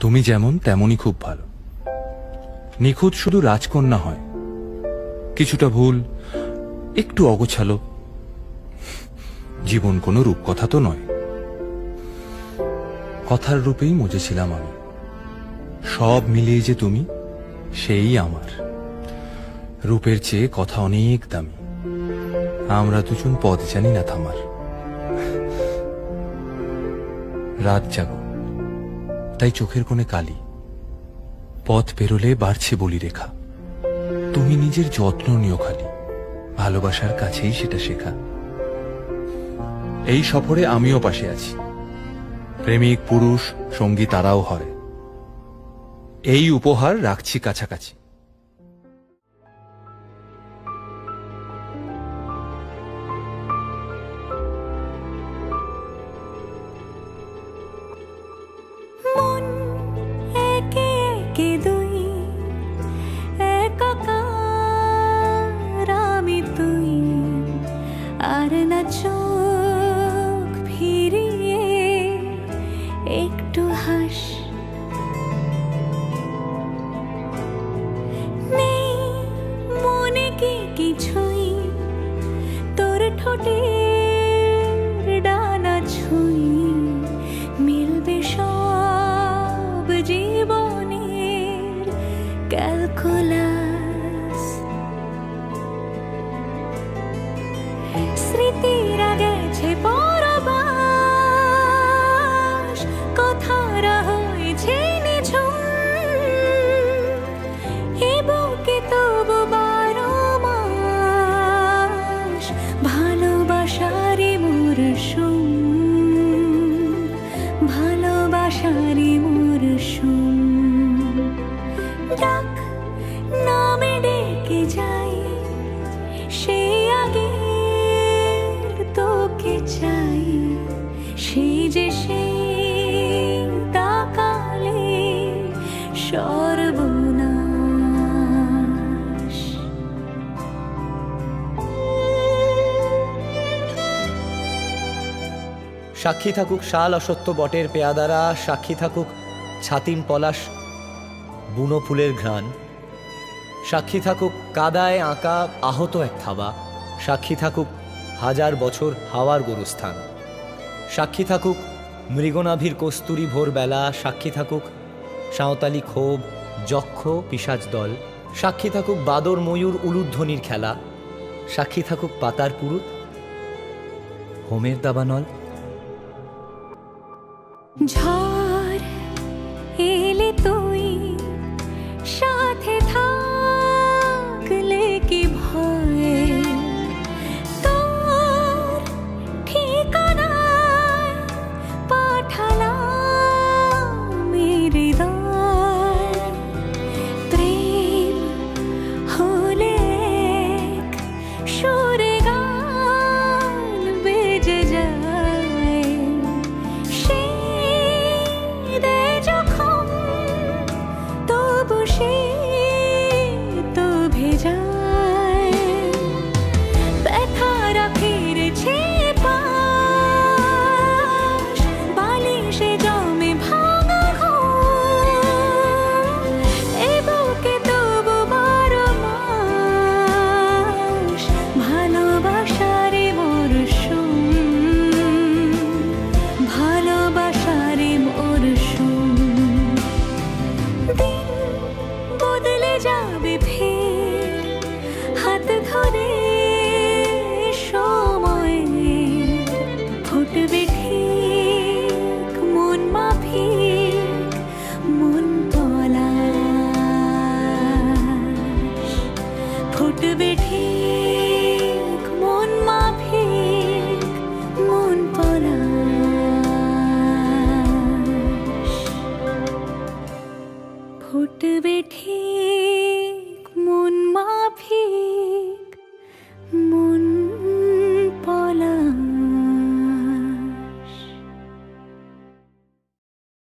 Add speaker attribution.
Speaker 1: তুমি যেমন তেমনই খুব ভালো। নিখুঁত শুধু রাজকন্যা হয়, কিছুটা ভুল, একটু অগোছালো। জীবন কোনো রূপকথা তো নয়। কথার রূপেই মজেছিলাম আমি। সব মিলিয়ে যে তুমি, সেই আমার। রূপের চেয়ে কথা অনেক দামি। আমরা দুজন পথ জানি না থামার। রাত জাগো, তাই চোখের কোণে কালি। পথ পেরোলে বাড়ছে বলি রেখা। তুমি নিজের যত্ন নিও খালি, ভালোবাসার কাছেই সেটা শেখা। এই সফরে আমিও পাশে আছি। প্রেমিক পুরুষ সঙ্গী তারাও হয়। এই উপহার রাখছি কাছাকাছি।
Speaker 2: আর না চোখ ফিরিয়ে একটু হাস। নেই মনে কি কিছুই, তোর ঠোঁটের ডানা ছুঁই। মিলবে সব জীবনের ক্যালকুলাস। স্মৃতিরা গেছে পরবাস, কথারা হয়েছে নিঝুম। এ বুকে তবু 12 মাস ভালোবাসারই মরশুম। ভালোবাসারই মরশুম। ডাক নামে ডেকে যাই, সে আগে তোকে চাই। সেই যে সেই তাকালে সর্বনাশ।
Speaker 3: সাক্ষী থাকুক শাল অসত্য বটের পেয়াদারা, সাক্ষী থাকুক ছাতিম পলাশ বুনো ফুলের ঘ্রাণ। সাক্ষী থাকুক কাদায় আঁকা আহত এক থাবা, সাক্ষী থাকুক হাজার বছর হাওয়ার গোরস্থান। সাক্ষী থাকুক মৃগনাভির কস্তুরী ভোরবেলা, সাক্ষী থাকুক সাঁওতালি ক্ষোভ যক্ষ পিশাচ দল। সাক্ষী থাকুক বাদর ময়ূর উলুধ্বনির খেলা, সাক্ষী থাকুক পাতার পুরুত হোমের দাবানল।
Speaker 2: ঝড় এলে তুই সাথে থাকলে কি ভয়। তোর ঠিকানায় পাঠালাম হৃদয়। প্রেম হলে এক সুরে গান বেজে যায়। যখন তবু সে তো ভেজায়। ব্যথারা ফিরেছে পাশ, বালিশে জমে ভাঙা ঘুম। এ বুকে তবু 12 মাস ভালোবাসারই মরশুম। ভালোবাসারই মরশুম। দিন বদলে যাবে ফের হাত ধরে সময়। ফুটবে ঠিক মন মাফিক মন পলাশ। ফুটবে ঠিক মন মাফিক মন পলাশ। ফুটবে ঠিক